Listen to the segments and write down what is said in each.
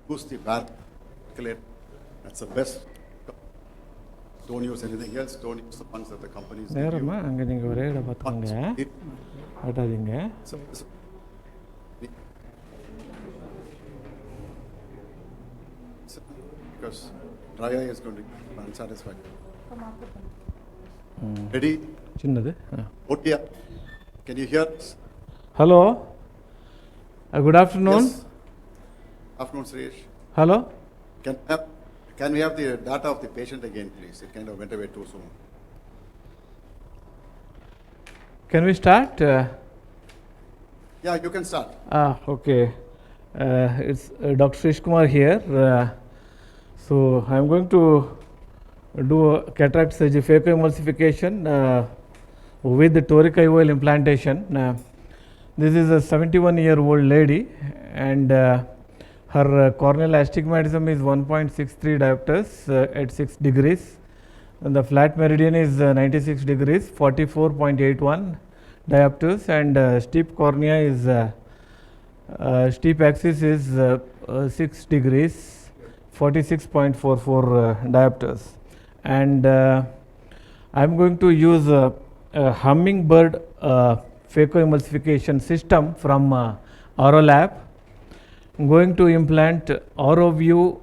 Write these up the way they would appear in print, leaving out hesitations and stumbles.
use the VAR calculator. That's the best. Don't use anything else. Don't use the funds that the companies give you. நேரமா அங்கே நீங்கள் ஒரே இடம் பார்த்துக்கோங்க, ஆட்டாதீங்க. Because dry eye is going to be unsatisfied. Ready? சின்னது. Otia, can you hear us? Hello, good afternoon. Yes. Afternoon, Suresh. Hello. Can we have the data of the patient again, please? It kind of went away too soon. Can we start? Yeah, you can start. Okay. It's Dr. Srish Kumar here. So I'm going to do a cataract surgery, phacoemulsification with the toric IOL implantation. This is a 71-year-old lady, and her corneal astigmatism is 1.63 diopters at 6 degrees. And the flat meridian is 96 degrees, 44.81 diopters, and steep cornea is steep axis is 6 degrees, 46.44 diopters. And I'm going to use a Hummingbird phacoemulsification system from Aurolab. I'm going to implant AuroView.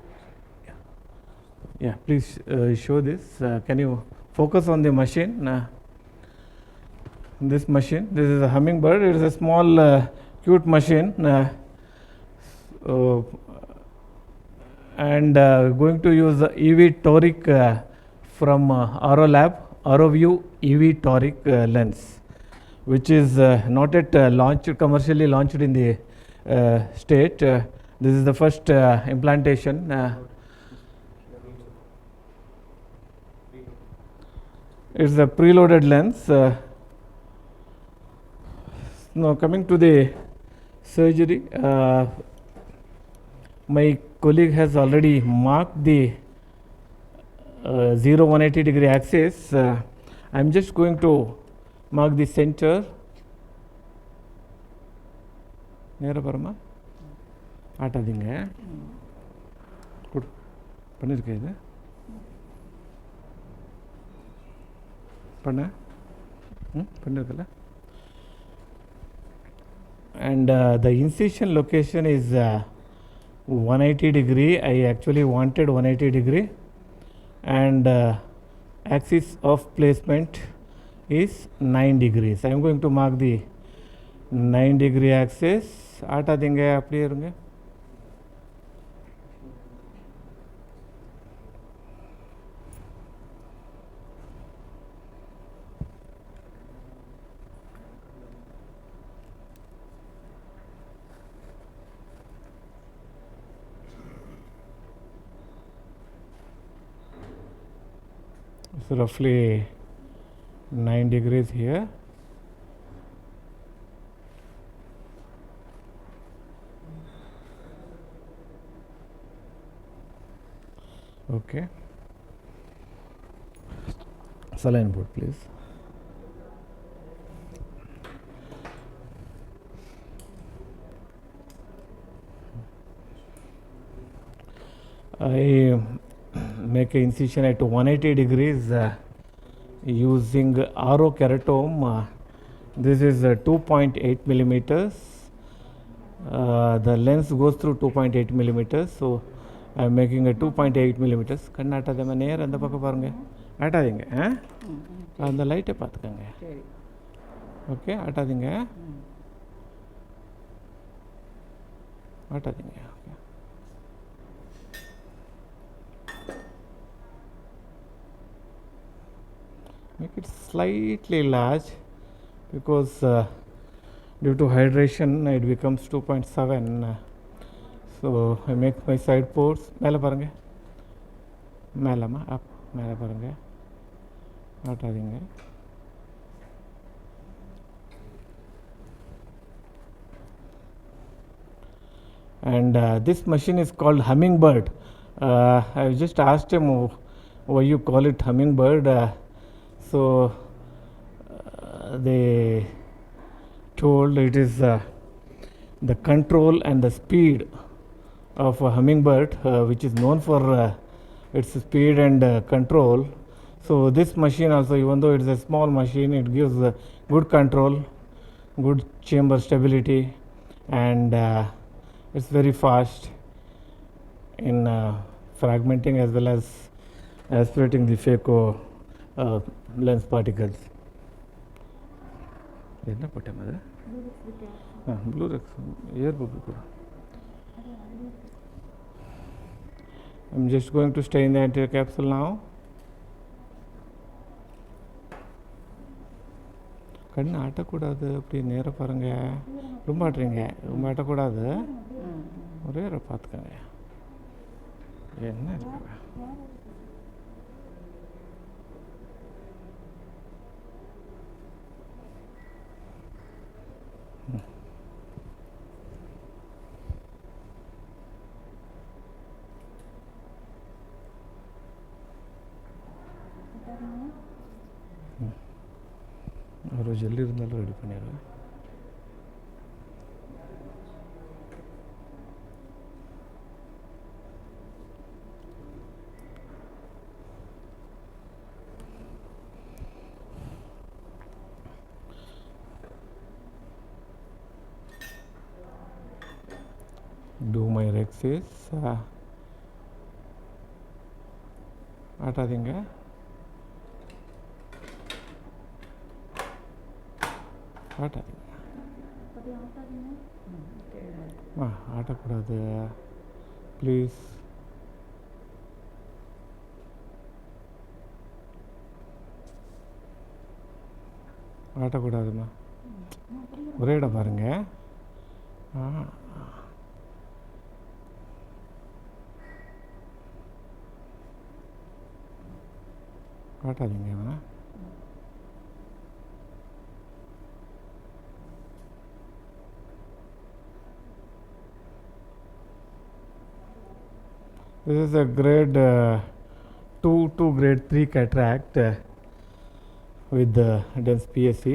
Yeah, please show this. Can you focus on the machine? This machine, this is a Hummingbird. It is a small, cute machine. And going to use the EV toric from Aurolab, AuroView EV toric lens, which is not yet launched, commercially launched in the state. This is the first implantation. It's a preloaded lens. Now coming to the surgery, my colleague has already marked the 0-180 degree axis. I'm just going to mark the center. நேர பாருமா, ஆட்டாதீங்க. பண்ணியிருக்கேன் இது பண்ணியிருக்கல. And the incision location is 180 degree. I actually wanted 180 degree, and axis of placement is 9 degrees. I am going to mark the 9 degree axis. ஆட்டாதீங்க, அப்படியே இருங்க. So roughly 9 degrees here. Okay. Saline board, please. I make an incision at 180 degrees using Auro-keratome. This is 2.8 millimeters. The lens goes through 2.8 millimeters, so I am making a 2.8 millimeters. கண்ணாட்டாதேமா, நேர் அந்த பக்கம் பாருங்க, ஆட்டாதீங்க. அந்த லைட்டை பார்த்துக்கோங்க. Okay, ஆட்டாதீங்க, ஆட்டாதீங்க. Make it slightly large because due to hydration it becomes 2.7. So I make my side pores. மேலே பாருங்க, மேலமா அப், மேலே பாருங்க, ஆட்டாதீங்க. And this machine is called Hummingbird. I just asked him why you call it Hummingbird. So they told it is the control and the speed of a hummingbird, which is known for its speed and control. So this machine also, even though it's a small machine, it gives good control, good chamber stability, and it's very fast in fragmenting as well as aspirating the phaco lens particles. என்ன போட்டேன் அது blue Rex ஏர் bubble கூட. I'm just going to stay in the anterior capsule now. கண்ணு ஆட்டக்கூடாது, அப்படி நேராக பாருங்க. ரொம்ப ஆட்டுறீங்க, ரொம்ப ஆட்டக்கூடாது. ஒரே பார்த்துக்கோங்க என்ன இருக்குங்க. ஒரு ஜெல்லி இருந்தாலும் ரெடி பண்ணிடுறேன். Do my rexis ஆட்டாதீங்க. ஆட்டாதீங்க, ஆட்டக்கூடாது ப்ளீஸ். ஆட்டக்கூடாதுமா, ஒரே இடம் பாருங்க. ஆட்டாதீங்க. This is a grade 2 to grade 3 cataract with dense PSC,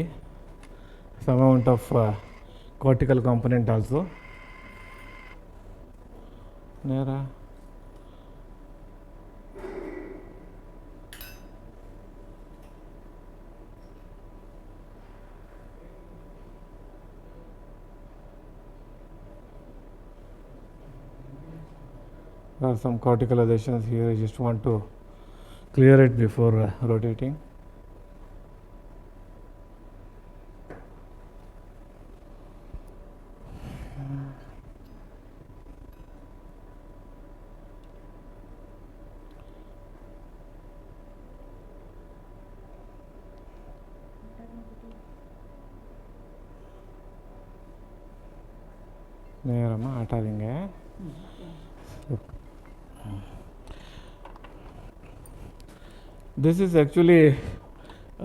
some amount of cortical component also. Nera. There are some cortical adhesions here. I just want to clear it before rotating. நேரமாக ஆட்டாதீங்க. This is actually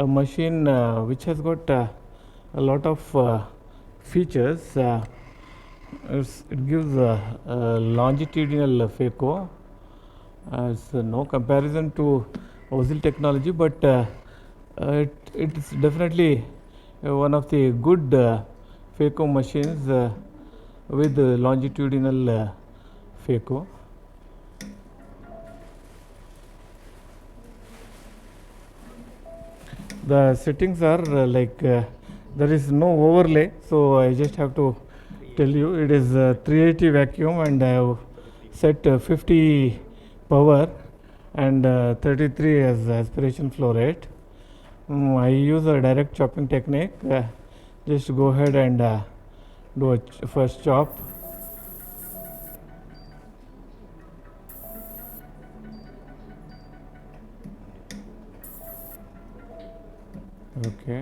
a machine which has got a lot of features. It gives a longitudinal phaco. It's no comparison to Ozil technology, but it's definitely one of the good phaco machines with longitudinal phaco. The settings are there is no overlay, so I just have to tell you it is 380 vacuum, and I have set 50 power and 33 as aspiration flow rate. I use a direct chopping technique. Just go ahead and do a first chop. Okay,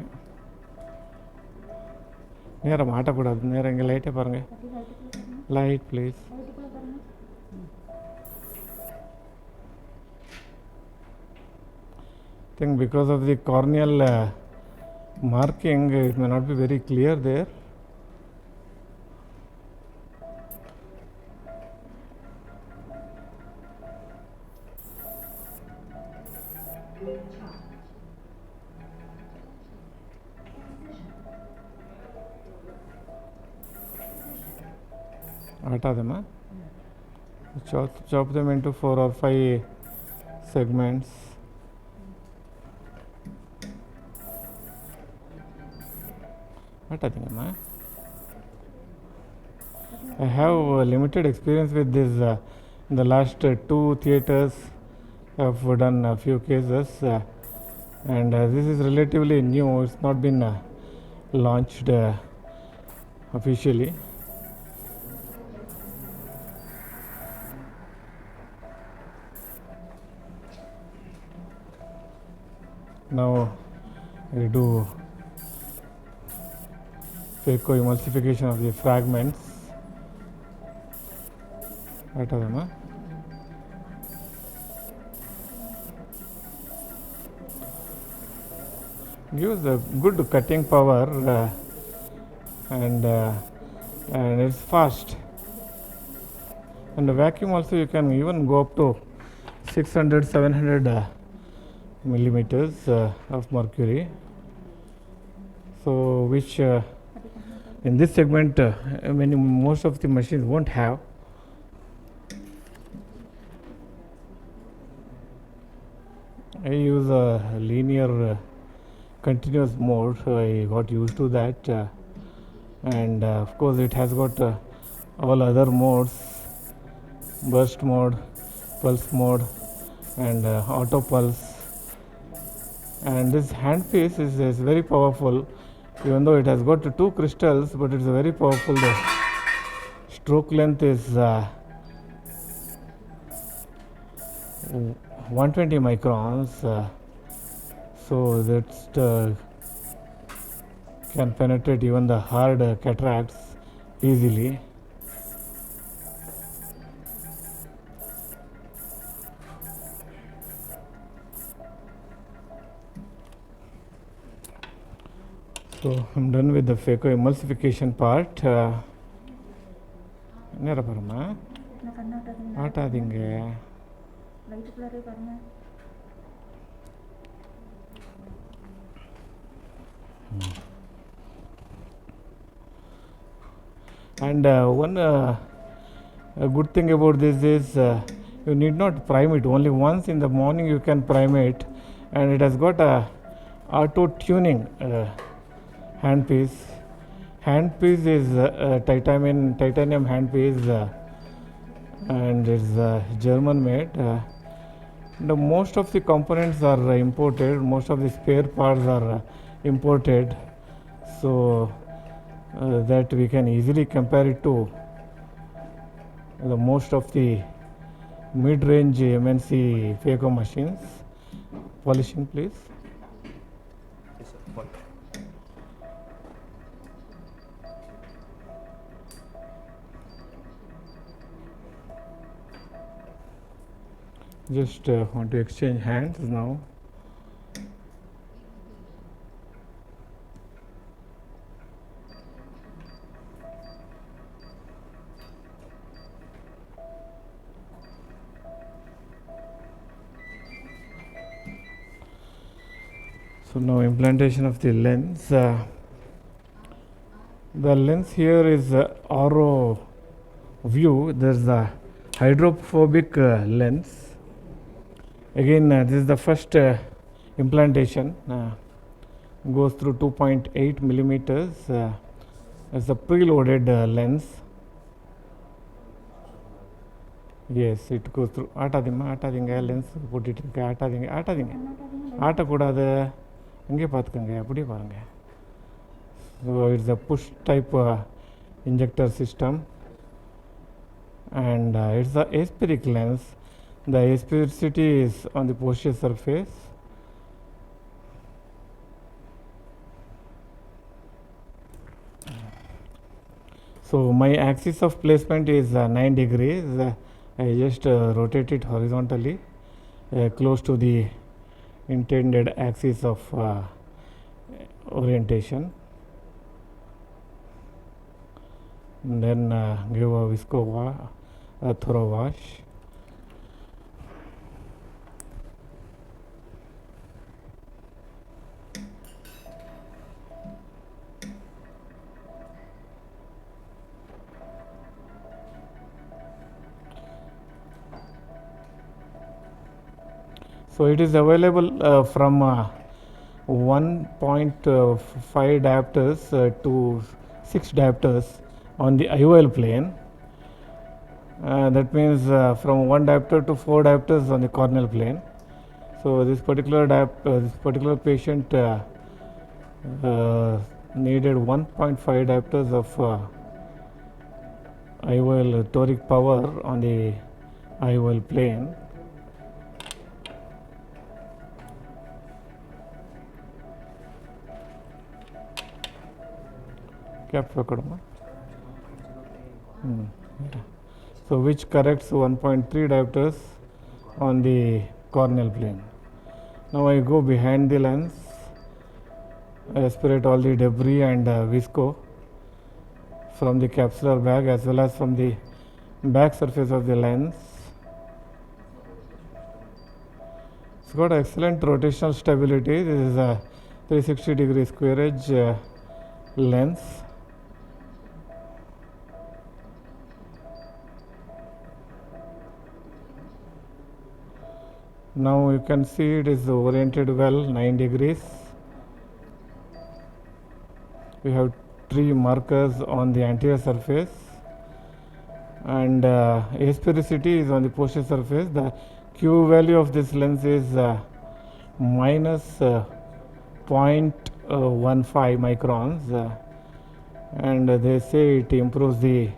நேரம் ஆட்டக்கூடாது. நேரம் இங்கே லைட்டை பாருங்கள். Light please. I think because of the corneal marking, it may not be very clear there. ஆட்டாதம்மா. chop them into 4 or 5 segments. What I think, I have limited experience with this. In the last 2 theaters, I've done a few cases, and this is relatively new. It's not been launched officially. Now we do phaco-emulsification of the fragments. What are them? Gives a good cutting power and it's fast. And the vacuum also you can even go up to 600, 700 millimeters of mercury. So which in this segment most of the machines won't have. I use a linear continuous mode, so I got used to that, and of course it has got all other modes: burst mode, pulse mode, and auto pulse. And this handpiece is very powerful, even though it has got 2 crystals, but it's very powerful. The stroke length is 120 microns, so that can penetrate even the hard cataracts easily. So I'm done with the phaco-emulsification part. நேரா பாருமா ஆட்டாதீங்க. And one a good thing about this is you need not prime it. Only once in the morning you can prime it, and it has got a auto tuning handpiece. Handpiece is titanium handpiece, and it's German made. Most of the components are imported. Most of the spare parts are imported, so that we can easily compare it to the most of the mid-range MNC phaco machines. Polishing, please. Yes, sir. Polish. Just want to exchange hands now. So now implantation of the lens. The lens here is RO view. There's a hydrophobic lens. Again, this is the first implantation. Goes through 2.8 millimeters. It's a preloaded lens. Yes, it goes through. ஆட்டாதீங்க lens போட்டுட்டு இருக்க. ஆட்டாதீங்க ஆட்டக்கூடாது. அங்கே பார்த்துக்கோங்க, அப்படியே பாருங்க. So it's a push type injector system, and it's a aspheric lens. The asphericity is on the posterior surface. So my axis of placement is 9 degrees. I just rotate it horizontally close to the intended axis of orientation. And then give a thorough wash. So it is available from 1.5 diopters to 6 diopters on the IOL plane. That means from 1 diopter to 4 diopters on the corneal plane. So this particular patient needed 1.5 diopters of IOL toric power on the IOL plane. Cap yeah. So which corrects 1.3 diopters on the corneal plane. Now I go behind the lens, I aspirate all the debris and visco from the capsular bag as well as from the back surface of the lens. It's got excellent rotational stability. This is a 360 degree square edge lens. Now you can see it is oriented well 9 degrees. We have 3 markers on the anterior surface and asphericity is on the posterior surface. The Q value of this lens is minus 0.15 microns and they say it improves the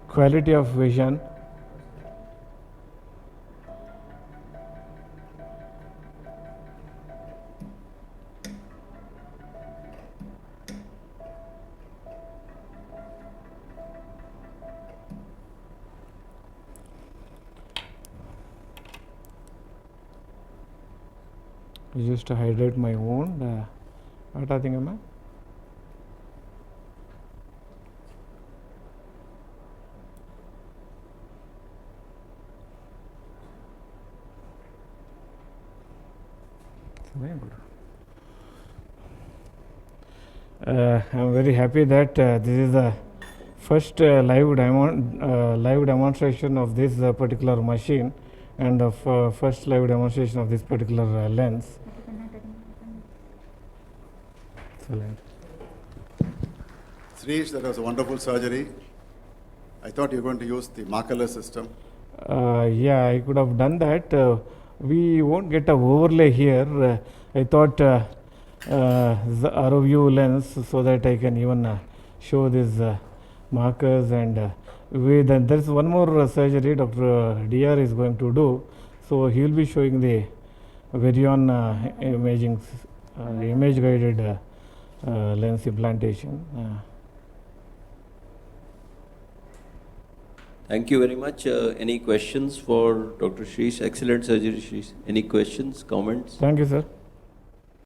quality of vision. Just to hydrate my wound. What I think, am I'm very happy that this is the first live demonstration of this particular machine and the first live demonstration of this particular lens. Excellent. Srish, that was a wonderful surgery. I thought you were going to use the markerless system. Yeah, I could have done that. We won't get a overlay here. I thought the ROView lens so that I can even show these markers and there's one more surgery Dr. DR is going to do. So he will be showing the Varian image guided lens implantation. Thank you very much. Any questions for Dr. Shreesh? Excellent surgery, Shreesh. Any questions, comments? Thank you, sir.